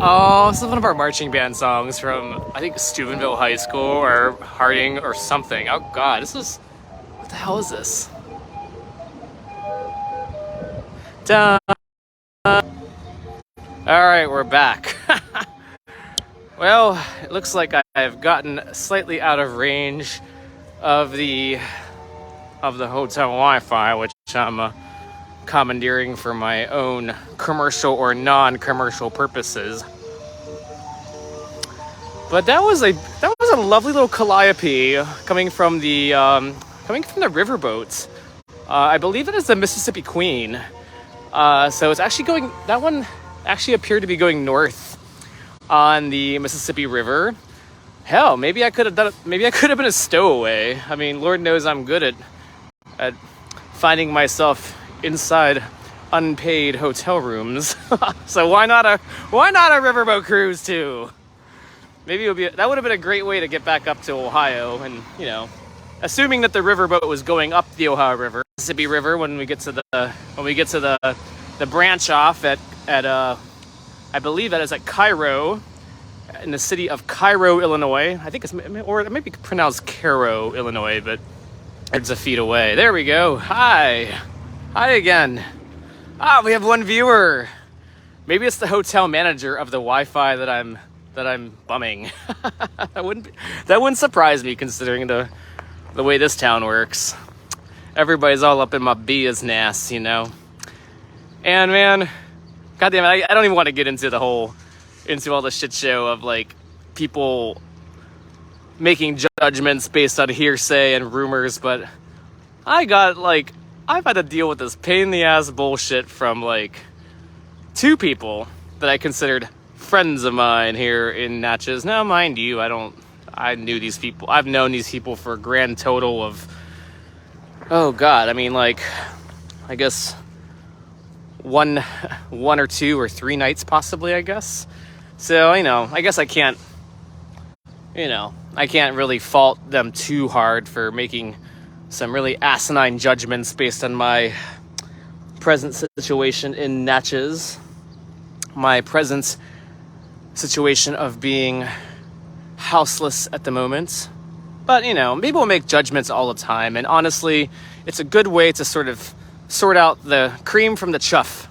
Oh, this is one of our marching band songs from, I think, Steubenville High School or Harding or something. Oh God, what the hell is this? Dun. All right, we're back. Well, it looks like I've gotten slightly out of range of the hotel Wi-Fi, which I'm commandeering for my own commercial or non-commercial purposes. But that was a lovely little calliope coming from the riverboat. I believe it is the Mississippi Queen. So it's actually that one actually appeared to be going north on the Mississippi River. Hell, maybe I could have done it. Maybe I could have been a stowaway. I mean, Lord knows I'm good at finding myself inside unpaid hotel rooms. So why not a riverboat cruise too? Maybe that would have been a great way to get back up to Ohio, and assuming that the riverboat was going up the Ohio River, Mississippi River, when we get to the branch off at I believe that is at Cairo, in the city of Cairo, Illinois. I think or it might be pronounced Cairo, Illinois, but it's a feet away. There we go. Hi again. We have one viewer. Maybe it's the hotel manager of the Wi-Fi that I'm bumming. That wouldn't surprise me, considering the way this town works. Everybody's all up in my business, And man, goddamn it, I don't even want to get into all the shit show of like people making judgments based on hearsay and rumors, but I've had to deal with this pain in the ass bullshit from like two people that I considered friends of mine here in Natchez. Now, mind you, I knew these people. I've known these people for a grand total of, oh God, I mean, like, I guess one or two or three nights possibly, I guess. So, I guess I can't really fault them too hard for making some really asinine judgments based on my present situation in Natchez. My present situation of being houseless at the moment. But, people make judgments all the time. And honestly, it's a good way to sort of sort out the cream from the chuff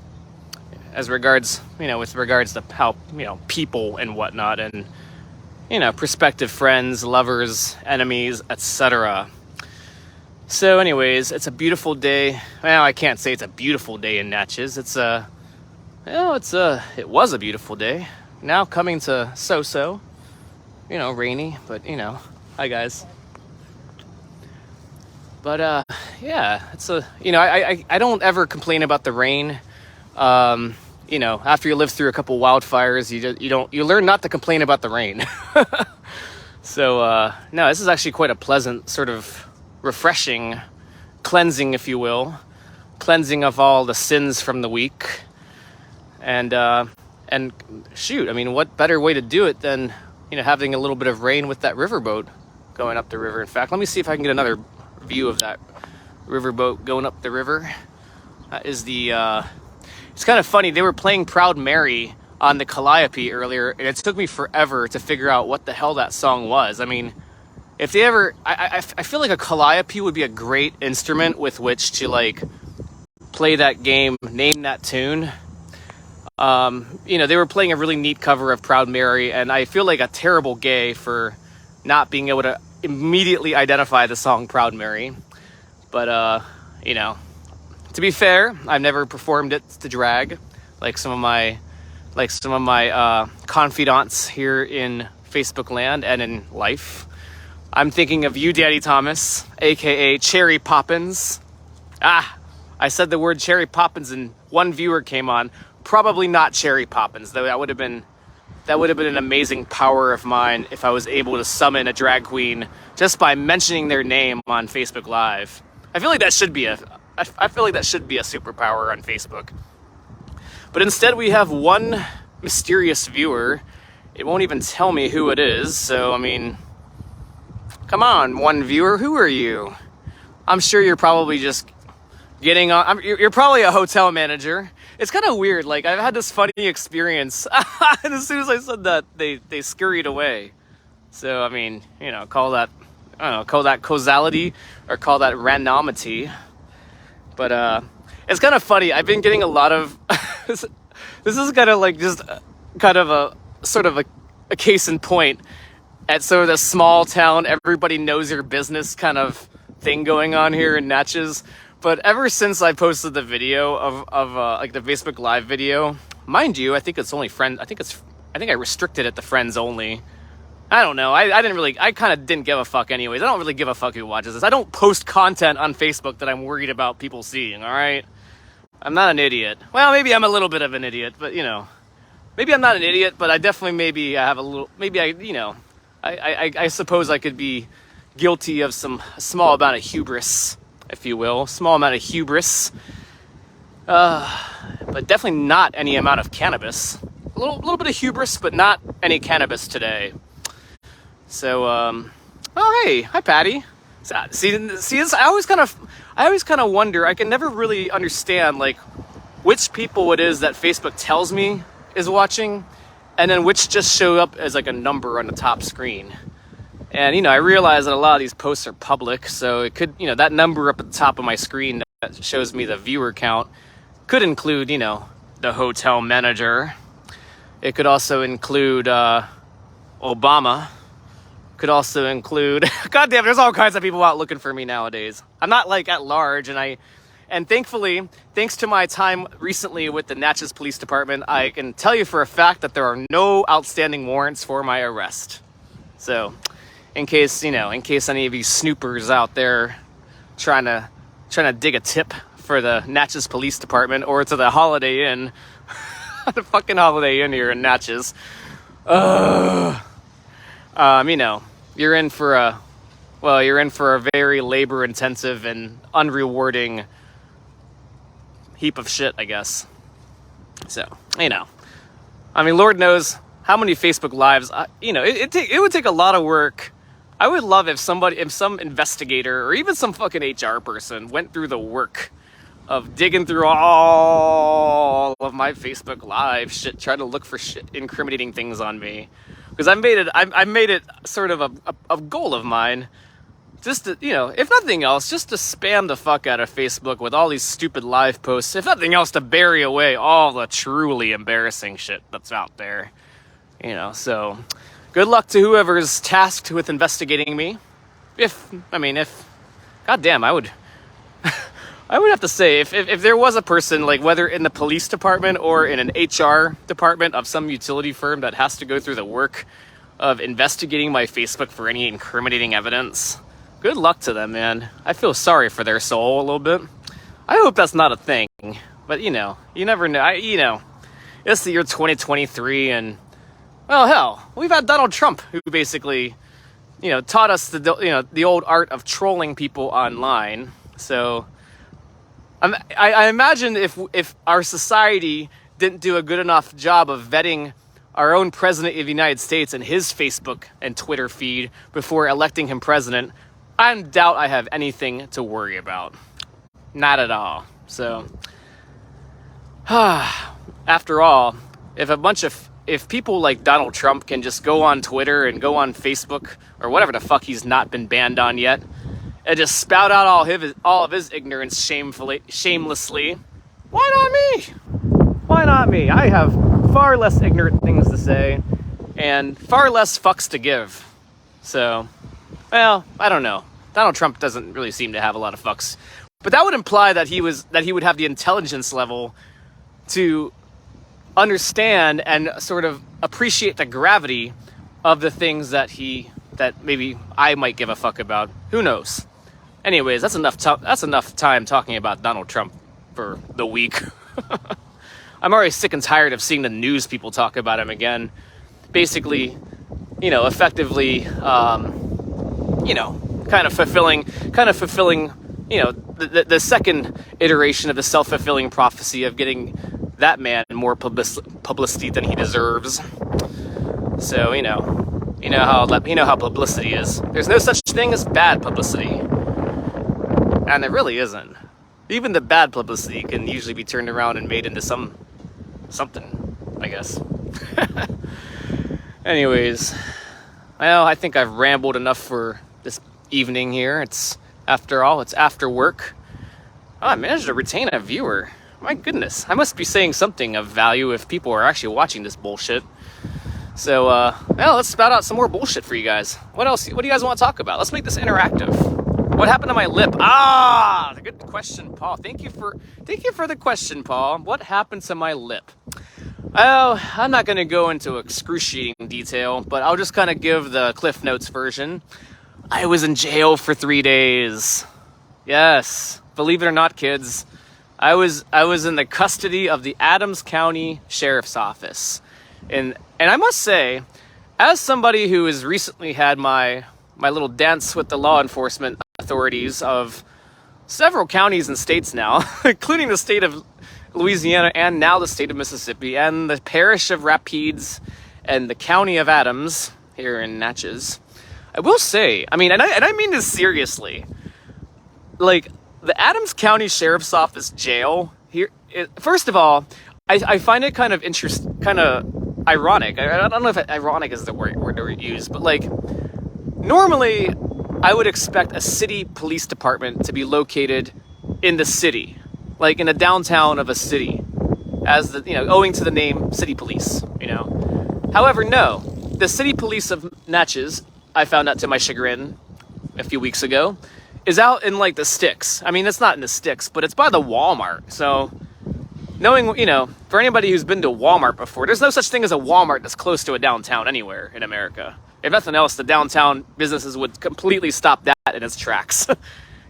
with regards to how, people and whatnot, and, prospective friends, lovers, enemies, etc. So anyways, it's a beautiful day. Well, I can't say it's a beautiful day in Natchez. It was a beautiful day. Now coming to so-so, rainy, but hi guys. But yeah, I don't ever complain about the rain. After you live through a couple wildfires, you learn not to complain about the rain. So no, this is actually quite a pleasant, sort of refreshing cleansing, if you will, cleansing of all the sins from the week. And shoot, I mean, what better way to do it than, having a little bit of rain with that riverboat going up the river. In fact, let me see if I can get another view of that riverboat going up the river. That is it's kind of funny. They were playing Proud Mary on the calliope earlier, and it took me forever to figure out what the hell that song was. I mean, if they ever, I feel like a calliope would be a great instrument with which to like play that game, name that tune. They were playing a really neat cover of Proud Mary, and I feel like a terrible gay for not being able to immediately identify the song Proud Mary. But, to be fair, I've never performed it to drag like some of my confidants here in Facebook land and in life. I'm thinking of you, Daddy Thomas, aka Cherry Poppins. I said the word Cherry Poppins and one viewer came on. Probably not Cherry Poppins, though. That would have been an amazing power of mine if I was able to summon a drag queen just by mentioning their name on Facebook Live. I feel like that should be a superpower on Facebook. But instead, we have one mysterious viewer. It won't even tell me who it is. So I mean, come on, one viewer, who are you? I'm sure you're probably just getting on. You're probably a hotel manager. It's kind of weird. Like, I've had this funny experience, and as soon as I said that, they scurried away. So, I mean, call that, I don't know, call that causality or call that randomity. But it's kind of funny. I've been getting a lot of this is kind of like just kind of a sort of a case in point at sort of the small town, everybody knows your business kind of thing going on here in Natchez. But ever since I posted the video of like the Facebook Live video, mind you, I think it's only friends. I think I restricted it to friends only. I don't know. I kind of didn't give a fuck anyways. I don't really give a fuck who watches this. I don't post content on Facebook that I'm worried about people seeing, all right? I'm not an idiot. Well, maybe I'm a little bit of an idiot, but maybe I'm not an idiot, but I definitely maybe I have a little, maybe I suppose I could be guilty of some small amount of hubris, if you will. Small amount of hubris. But definitely not any amount of cannabis. A little bit of hubris, but not any cannabis today. So, oh hey, hi Patty. See this? I always kind of wonder. I can never really understand like which people it is that Facebook tells me is watching, and then which just show up as like a number on the top screen. And I realize that a lot of these posts are public, so it could, that number up at the top of my screen that shows me the viewer count could include, the hotel manager. It could also include Obama. Could also include, God damn, there's all kinds of people out looking for me nowadays. I'm not like at large, and thankfully, thanks to my time recently with the Natchez Police Department, I can tell you for a fact that there are no outstanding warrants for my arrest. So, in case any of you snoopers out there trying to dig a tip for the Natchez Police Department or to the Holiday Inn, the fucking Holiday Inn here in Natchez, you're in for a very labor-intensive and unrewarding heap of shit, I guess. So, I mean, Lord knows how many Facebook Lives, it would take a lot of work. I would love if some investigator or even some fucking HR person went through the work of digging through all of my Facebook Live shit, trying to look for shit, incriminating things on me. Because I made it sort of a goal of mine, just to, if nothing else, just to spam the fuck out of Facebook with all these stupid live posts. If nothing else, to bury away all the truly embarrassing shit that's out there. So good luck to whoever's tasked with investigating me. Goddamn, I would have to say, if there was a person, like whether in the police department or in an HR department of some utility firm that has to go through the work of investigating my Facebook for any incriminating evidence, good luck to them, man. I feel sorry for their soul a little bit. I hope that's not a thing, but you never know. It's the year 2023, and well, hell, we've had Donald Trump, who basically, taught us the old art of trolling people online. So I imagine if our society didn't do a good enough job of vetting our own president of the United States and his Facebook and Twitter feed before electing him president, I doubt I have anything to worry about. Not at all. So, after all, if people like Donald Trump can just go on Twitter and go on Facebook or whatever the fuck he's not been banned on yet, and just spout out all of his ignorance shamelessly, why not me? Why not me? I have far less ignorant things to say and far less fucks to give. So, well, I don't know. Donald Trump doesn't really seem to have a lot of fucks, but that would imply that he would have the intelligence level to understand and sort of appreciate the gravity of the things that maybe I might give a fuck about. Who knows? Anyways, that's enough time talking about Donald Trump for the week. I'm already sick and tired of seeing the news people talk about him again. Basically, effectively, kind of fulfilling, the second iteration of the self-fulfilling prophecy of getting that man more publicity than he deserves. So, you know how publicity is. There's no such thing as bad publicity. And there really isn't. Even the bad publicity can usually be turned around and made into something, I guess. Anyways, well, I think I've rambled enough for this evening here. After all, it's after work. Oh, I managed to retain a viewer. My goodness, I must be saying something of value if people are actually watching this bullshit. So, well, let's spout out some more bullshit for you guys. What else? What do you guys want to talk about? Let's make this interactive. What happened to my lip? Ah, good question, Paul. Thank you for the question, Paul. What happened to my lip? Oh, I'm not going to go into excruciating detail, but I'll just kind of give the Cliff Notes version. I was in jail for 3 days. Yes, believe it or not, kids. I was in the custody of the Adams County Sheriff's Office. And I must say, as somebody who has recently had my little dance with the law enforcement authorities of several counties and states now, including the state of Louisiana and now the state of Mississippi and the parish of Rapides and the county of Adams here in Natchez, I will say, I mean, and I mean this seriously, like the Adams County Sheriff's Office jail here, first of all, I find it kind of ironic. I don't know if ironic is the word to use, but like normally I would expect a city police department to be located in the city, like in the downtown of a city, as the, owing to the name city police, However, no, the city police of Natchez, I found out to my chagrin a few weeks ago, is out in like the sticks. I mean, it's not in the sticks, but it's by the Walmart. So knowing, for anybody who's been to Walmart before, there's no such thing as a Walmart that's close to a downtown anywhere in America. If nothing else, the downtown businesses would completely stop that in its tracks,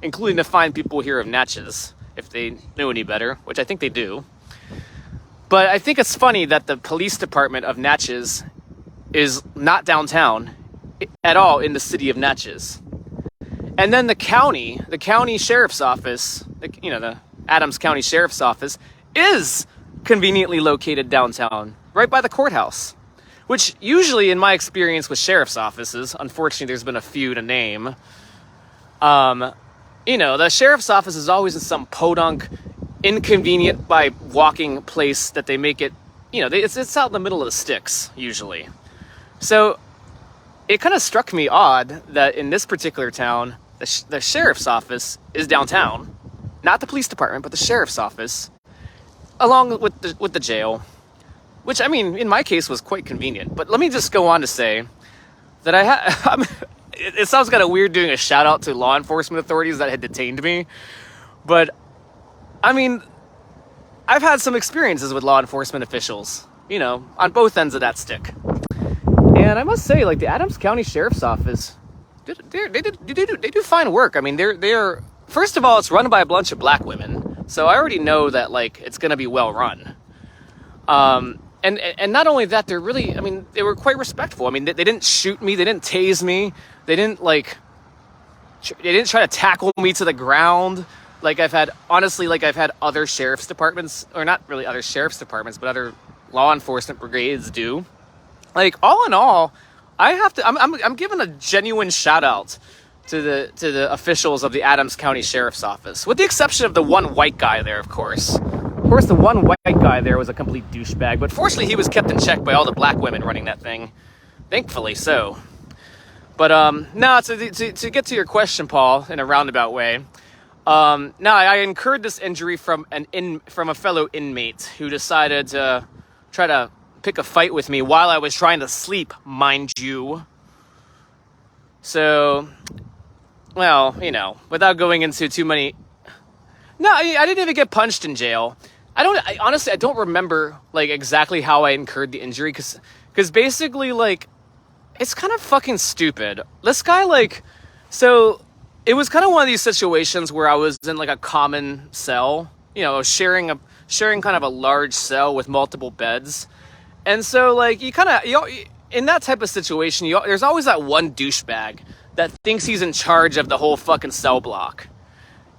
including the fine people here of Natchez, if they knew any better, which I think they do. But I think it's funny that the police department of Natchez is not downtown at all in the city of Natchez. And then the county sheriff's office, the Adams County Sheriff's Office, is conveniently located downtown, right by the courthouse. Which usually, in my experience with sheriff's offices, unfortunately there's been a few to name, the sheriff's office is always in some podunk, inconvenient by walking place that they make it, it's out in the middle of the sticks, usually. So it kind of struck me odd that in this particular town, the sheriff's office is downtown. Not the police department, but the sheriff's office, along with the jail. Which, I mean, in my case was quite convenient. But let me just go on to say that it sounds kind of weird doing a shout out to law enforcement authorities that had detained me. But, I mean, I've had some experiences with law enforcement officials, on both ends of that stick. And I must say, like, the Adams County Sheriff's Office, they do fine work. I mean, they're first of all, it's run by a bunch of black women. So I already know that, like, it's going to be well run. And not only that, they're really, I mean, they were quite respectful. I mean, they didn't shoot me. They didn't tase me. They didn't try to tackle me to the ground. Like I've had other sheriff's departments, or not really other sheriff's departments, but other law enforcement brigades do. Like, all in all, I'm giving a genuine shout out to the officials of the Adams County Sheriff's Office, with the exception of the one white guy there, of course. Of course, the one white guy there was a complete douchebag, but fortunately he was kept in check by all the black women running that thing. Thankfully so. But, no, to get to your question, Paul, in a roundabout way, no, I incurred this injury from a fellow inmate who decided to try to pick a fight with me while I was trying to sleep, mind you. So, well, without going into too many... No, I didn't even get punched in jail. Honestly, I don't remember, like, exactly how I incurred the injury, because basically, like, it's kind of fucking stupid. This guy, like, so it was kind of one of these situations where I was in, like, a common cell, sharing kind of a large cell with multiple beds. And so, like, in that type of situation, there's always that one douchebag that thinks he's in charge of the whole fucking cell block.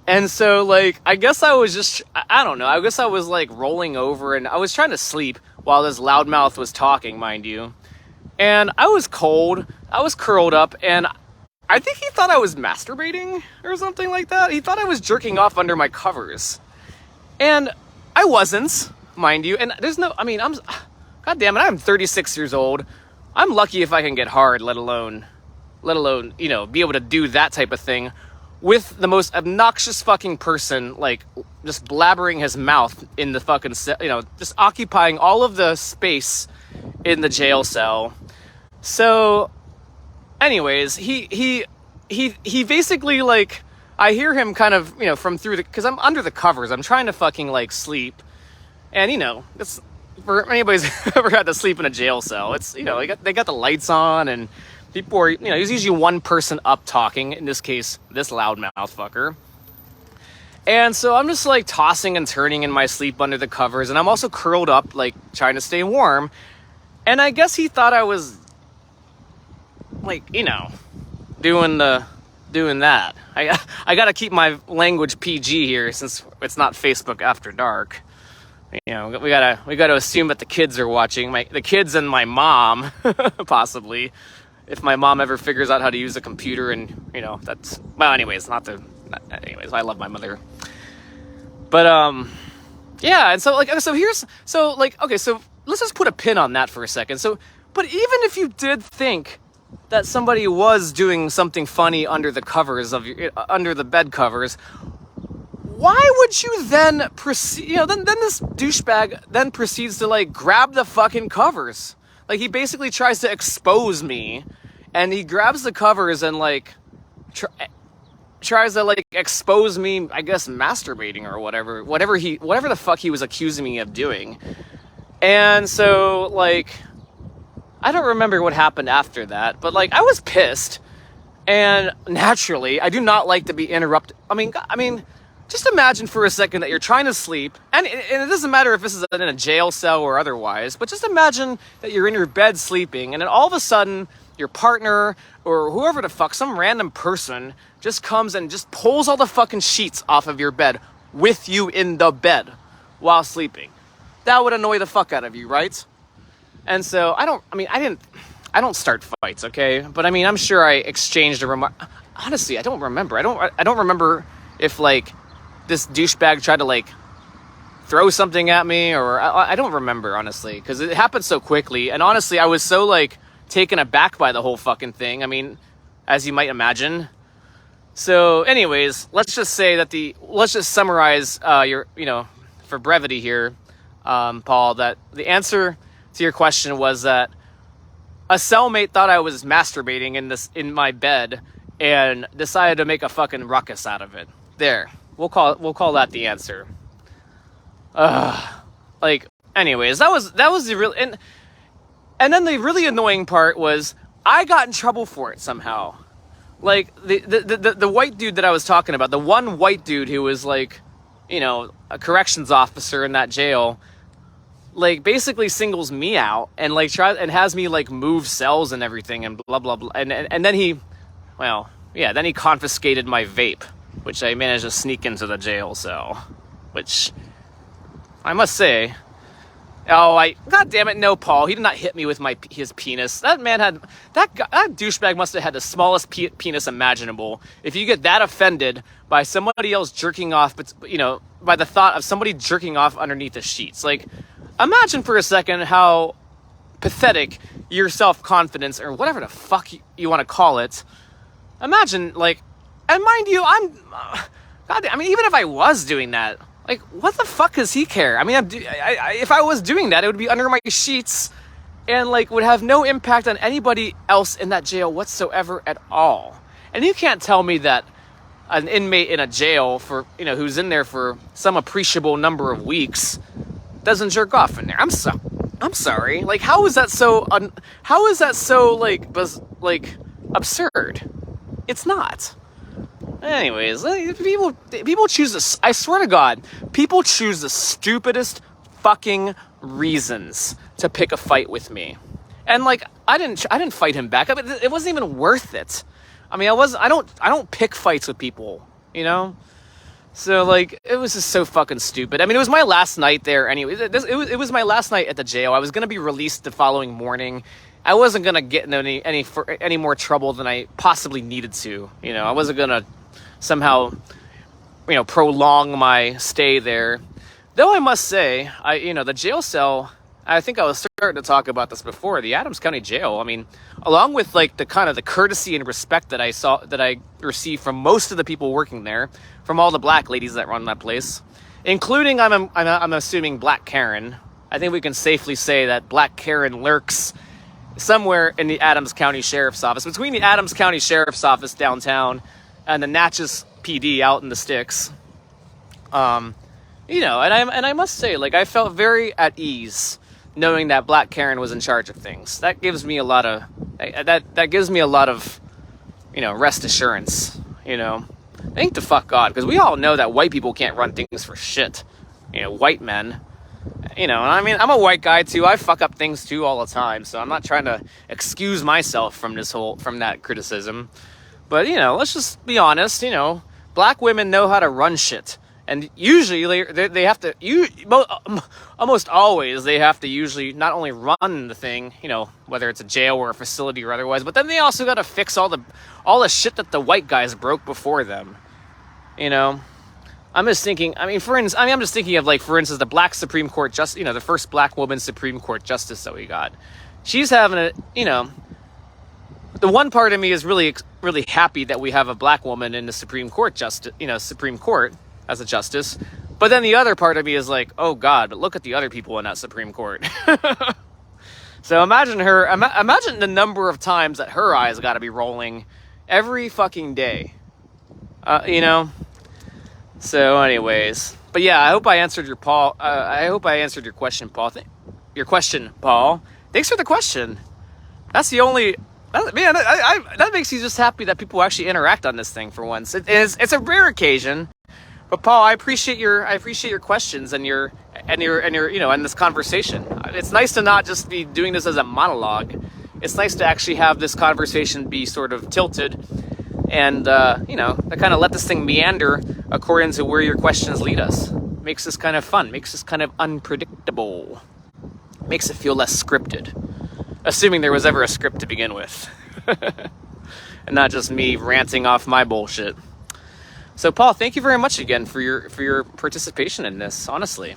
And so, like, I guess I was just, I don't know, I guess I was, like, rolling over, and I was trying to sleep while this loudmouth was talking, mind you. And I was cold, I was curled up, and I think he thought I was masturbating or something like that. He thought I was jerking off under my covers. And I wasn't, mind you. And there's no, I mean, God damn it, I'm 36 years old. I'm lucky if I can get hard, let alone, you know, be able to do that type of thing with the most obnoxious fucking person, like, just blabbering his mouth in the fucking, you know, just occupying all of the space in the jail cell. So, anyways, he basically, like, I hear him kind of, you know, from through the, because I'm under the covers, I'm trying to fucking, like, sleep, and, you know, it's, for anybody's ever had to sleep in a jail cell, it's, you know, they got the lights on, and people are, you know, there's usually one person up talking, in this case, this loudmouth fucker. And so I'm just, like, tossing and turning in my sleep under the covers, and I'm also curled up, like, trying to stay warm. And I guess he thought I was, like, you know, doing that. I gotta keep my language PG here, since it's not Facebook After Dark. You know, we gotta assume that the kids are watching, the kids and my mom, possibly. If my mom ever figures out how to use a computer, and, you know, that's, well, anyways, anyways, I love my mother. But, yeah, and so, like, okay, so let's just put a pin on that for a second. So, but even if you did think that somebody was doing something funny under the covers under the bed covers, why would you then proceed, you know, then this douchebag then proceeds to, like, grab the fucking covers. Like, he basically tries to expose me, and he grabs the covers and, like, tries to, like, expose me, I guess, masturbating or whatever the fuck he was accusing me of doing. And so, like, I don't remember what happened after that, but, like, I was pissed, and naturally, I do not like to be interrupted. I mean, just imagine for a second that you're trying to sleep, and it doesn't matter if this is in a jail cell or otherwise, but just imagine that you're in your bed sleeping, and then all of a sudden, your partner, or whoever the fuck, some random person, just comes and just pulls all the fucking sheets off of your bed with you in the bed while sleeping. That would annoy the fuck out of you, right? And so, I don't start fights, okay? But, I mean, I'm sure I exchanged a remark. Honestly, I don't remember. I don't remember if, like, this douchebag tried to, like, throw something at me, or I don't remember, honestly, because it happened so quickly, and honestly, I was so, like, taken aback by the whole fucking thing, I mean, as you might imagine. So, anyways, let's just summarize, you know, for brevity here, Paul, that the answer to your question was that a cellmate thought I was masturbating in my bed, and decided to make a fucking ruckus out of it. There. We'll call that the answer. Like, anyways, that was the real, and then the really annoying part was I got in trouble for it somehow. Like, the white dude that I was talking about, the one white dude who was, like, you know, a corrections officer in that jail, like, basically singles me out and, like, has me, like, move cells and everything and blah blah blah, and then he confiscated my vape, which I managed to sneak into the jail cell, which I must say, God damn it, no, Paul, he did not hit me with his penis. That douchebag must have had the smallest penis imaginable. If you get that offended by somebody else jerking off, but, you know, by the thought of somebody jerking off underneath the sheets, like, imagine for a second how pathetic your self-confidence, or whatever the fuck you want to call it. Imagine, like, and mind you, even if I was doing that, like, what the fuck does he care? I mean, if I was doing that, it would be under my sheets, and, like, would have no impact on anybody else in that jail whatsoever at all. And you can't tell me that an inmate in a jail, for, you know, who's in there for some appreciable number of weeks, doesn't jerk off in there. I'm sorry. Like, how is that so like absurd? It's not. Anyways, people choose this. I swear to God, people choose the stupidest fucking reasons to pick a fight with me. And, like, I didn't fight him back. It wasn't even worth it. I mean, I don't pick fights with people, you know? So, like, it was just so fucking stupid. I mean, it was my last night there anyway. It was my last night at the jail. I was going to be released the following morning. I wasn't gonna get in any more trouble than I possibly needed to. I wasn't gonna somehow, prolong my stay there. Though I must say, the jail cell. I think I was starting to talk about this before. The Adams County Jail. I mean, along with like the kind of the courtesy and respect that I received from most of the people working there, from all the black ladies that run that place, including I'm assuming Black Karen. I think we can safely say that Black Karen lurks somewhere in the Adams County Sheriff's Office, between the Adams County Sheriff's Office downtown and the Natchez PD out in the sticks. And I must say, like, I felt very at ease knowing that Black Karen was in charge of things. That gives me a lot of rest assurance. Thank the fuck God, because we all know that white people can't run things for shit. White men. And I mean, I'm a white guy too. I fuck up things too all the time, so I'm not trying to excuse myself from that criticism. But let's just be honest. Black women know how to run shit. And usually they have to, almost always they have to usually not only run the thing, whether it's a jail or a facility or otherwise, but then they also got to fix all the shit that the white guys broke before them. I'm just thinking, I'm just thinking of, like, for instance, the black Supreme Court the first black woman Supreme Court justice that we got. She's having the one part of me is really, really happy that we have a black woman in the Supreme Court Supreme Court as a justice. But then the other part of me is like, oh God, but look at the other people in that Supreme Court. So imagine the number of times that her eyes got to be rolling every fucking day. So anyways, but yeah, I hope I answered your question, Paul. Your question, Paul. Thanks for the question. That's the only... Man, that makes you just happy that people actually interact on this thing for once. It's a rare occasion. But Paul, I appreciate your questions and your and this conversation. It's nice to not just be doing this as a monologue. It's nice to actually have this conversation be sort of tilted and to kind of let this thing meander according to where your questions lead us. Makes this kind of fun, makes this kind of unpredictable. Makes it feel less scripted. Assuming there was ever a script to begin with. And not just me ranting off my bullshit. So Paul, thank you very much again for your participation in this, honestly.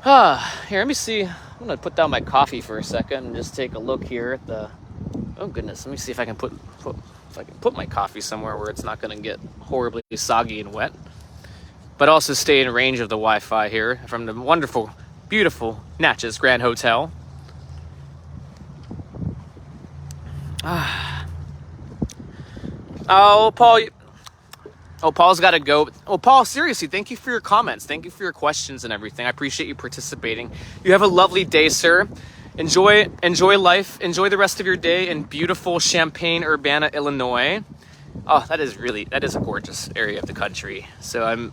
Here, let me see. I'm gonna put down my coffee for a second and just take a look here at the... Oh goodness, let me see if I can put my coffee somewhere where it's not gonna get horribly soggy and wet. But also stay in range of the Wi-Fi here from the wonderful, beautiful Natchez Grand Hotel. Oh, Paul... Oh, Paul's got to go. Oh, Paul, seriously, thank you for your comments. Thank you for your questions and everything. I appreciate you participating. You have a lovely day, sir. Enjoy life. Enjoy the rest of your day in beautiful Champaign-Urbana, Illinois. Oh, that is a gorgeous area of the country. So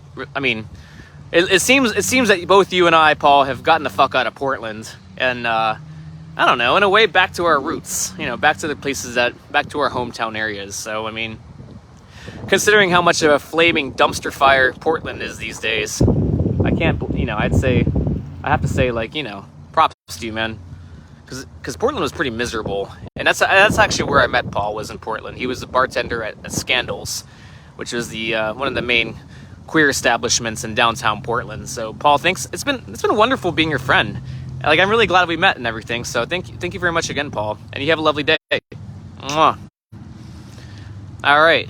it seems that both you and I, Paul, have gotten the fuck out of Portland. And, I don't know, in a way back to our roots, back to the places back to our hometown areas. So, considering how much of a flaming dumpster fire Portland is these days, I have to say, props to you, man. Because Portland was pretty miserable. And that's actually where I met Paul, was in Portland. He was a bartender at Scandals, which was the one of the main queer establishments in downtown Portland. So, Paul, thanks. It's been wonderful being your friend. I'm really glad we met and everything. So thank you very much again, Paul. And you have a lovely day. Mwah. All right.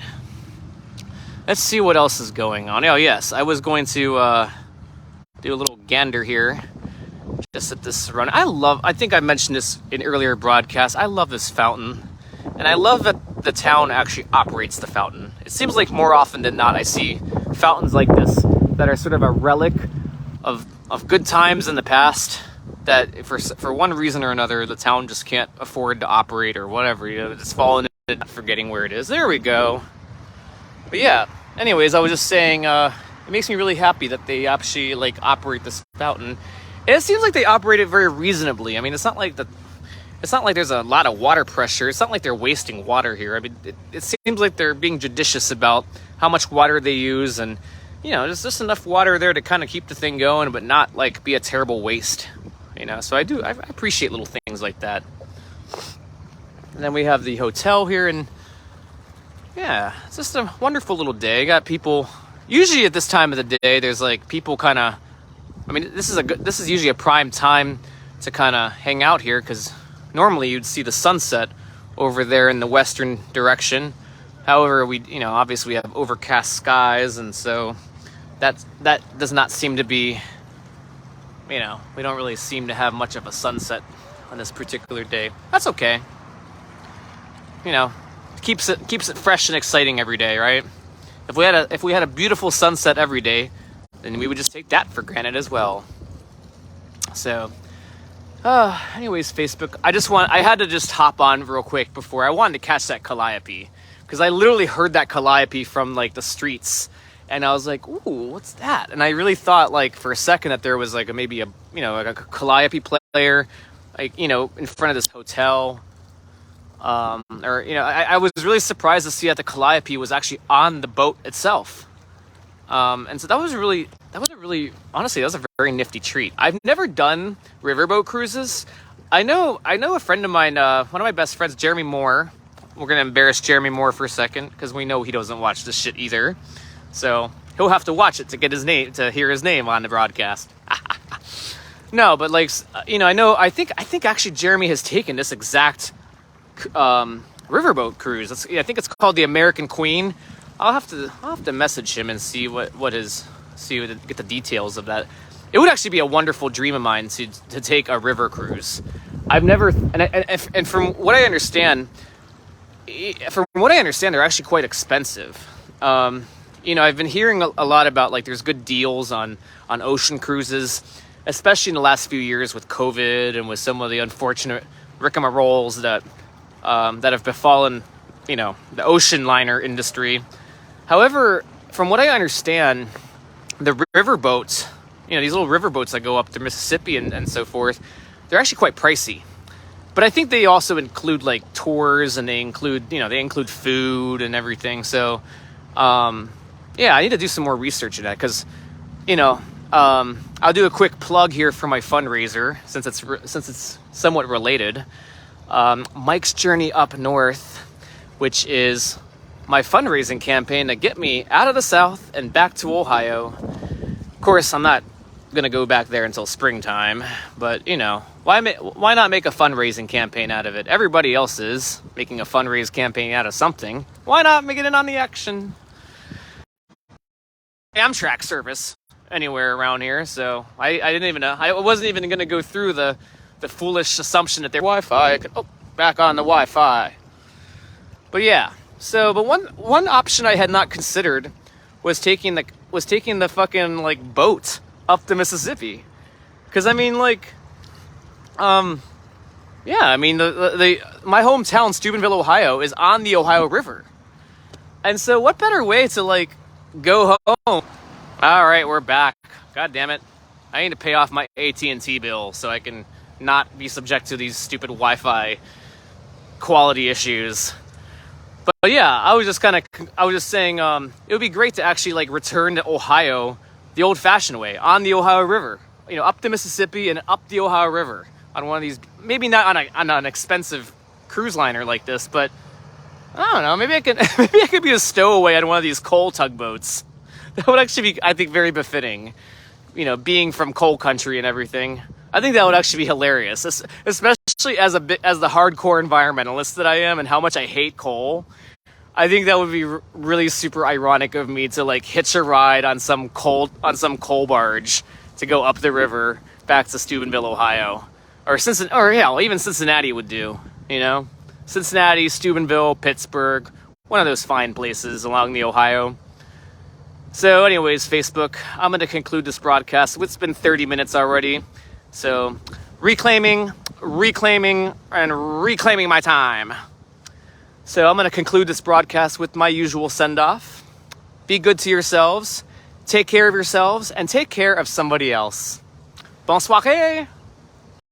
Let's see what else is going on. Oh, yes. I was going to do a little gander here. Just at this run. I think I mentioned this in earlier broadcasts. I love this fountain. And I love that the town actually operates the fountain. It seems like more often than not I see fountains like this that are sort of a relic of good times in the past that for one reason or another the town just can't afford to operate or whatever. It's fallen into forgetting where it is. There we go. But yeah, anyways, I was just saying, it makes me really happy that they actually operate this fountain. And it seems like they operate it very reasonably. It's not like there's a lot of water pressure. It's not like they're wasting water here. It seems like they're being judicious about how much water they use, and there's just enough water there to kind of keep the thing going, but not be a terrible waste. So I appreciate little things like that. And then we have the hotel here, and yeah, it's just a wonderful little day. Got people. Usually at this time of the day, there's like people kind of. This is usually a prime time to kind of hang out here, because normally you'd see the sunset over there in the western direction. However, obviously we have overcast skies, and so that does not seem to be. We don't really seem to have much of a sunset on this particular day. That's okay. Keeps it fresh and exciting every day, right? If we had a beautiful sunset every day, then we would just take that for granted as well. So, anyways, Facebook. I had to just hop on real quick before I wanted to catch that calliope, because I literally heard that calliope from like the streets, and I was like, "Ooh, what's that?" And I really thought like for a second that there was like maybe a like a calliope player, like in front of this hotel. I was really surprised to see that the calliope was actually on the boat itself. And so that was a very nifty treat. I've never done riverboat cruises. I know a friend of mine, one of my best friends, Jeremy Moore. We're going to embarrass Jeremy Moore for a second, because we know he doesn't watch this shit either. So he'll have to watch it to hear his name on the broadcast. No, but I think actually Jeremy has taken this exact riverboat cruise. I think it's called the American Queen. I'll have to message him and see get the details of that. It would actually be a wonderful dream of mine to take a river cruise. I've never, and from what I understand, they're actually quite expensive. I've been hearing a lot about like there's good deals on ocean cruises, especially in the last few years with COVID and with some of the unfortunate rigmaroles that have befallen, the ocean liner industry. However, from what I understand, the riverboats, these little riverboats that go up the Mississippi and so forth, they're actually quite pricey. But I think they also include like tours, and they include food and everything. So, I need to do some more research in that, because, I'll do a quick plug here for my fundraiser, since it's somewhat related. Mike's Journey Up North, which is my fundraising campaign to get me out of the South and back to Ohio. Of course, I'm not going to go back there until springtime, but why not make a fundraising campaign out of it? Everybody else is making a fundraise campaign out of something. Why not make it in on the action? Amtrak service anywhere around here, so I didn't even know. I wasn't even going to go through the foolish assumption that their Wi-Fi could back on the Wi-Fi. But yeah, but one option I had not considered was taking the fucking like boat up the Mississippi, because my hometown Steubenville, Ohio, is on the Ohio River, and so what better way to like go home? All right, we're back. God damn it! I need to pay off my AT&T bill so I can not be subject to these stupid Wi-Fi quality issues. But yeah, I was just saying, it would be great to actually like return to Ohio the old-fashioned way, on the Ohio River, up the Mississippi and up the Ohio River on one of these, maybe not on an expensive cruise liner like this, but I don't know, maybe I could be a stowaway on one of these coal tugboats. That would actually be, I think, very befitting, being from coal country and everything. I think that would actually be hilarious, especially as the hardcore environmentalist that I am and how much I hate coal. I think that would be really super ironic of me to like hitch a ride on some coal barge to go up the river back to Steubenville, Ohio, or even Cincinnati would do. Cincinnati, Steubenville, Pittsburgh, one of those fine places along the Ohio. So, anyways, Facebook, I'm going to conclude this broadcast. It's been 30 minutes already. So, reclaiming my time. So I'm going to conclude this broadcast with my usual send-off. Be good to yourselves, take care of yourselves, and take care of somebody else. Bonsoir.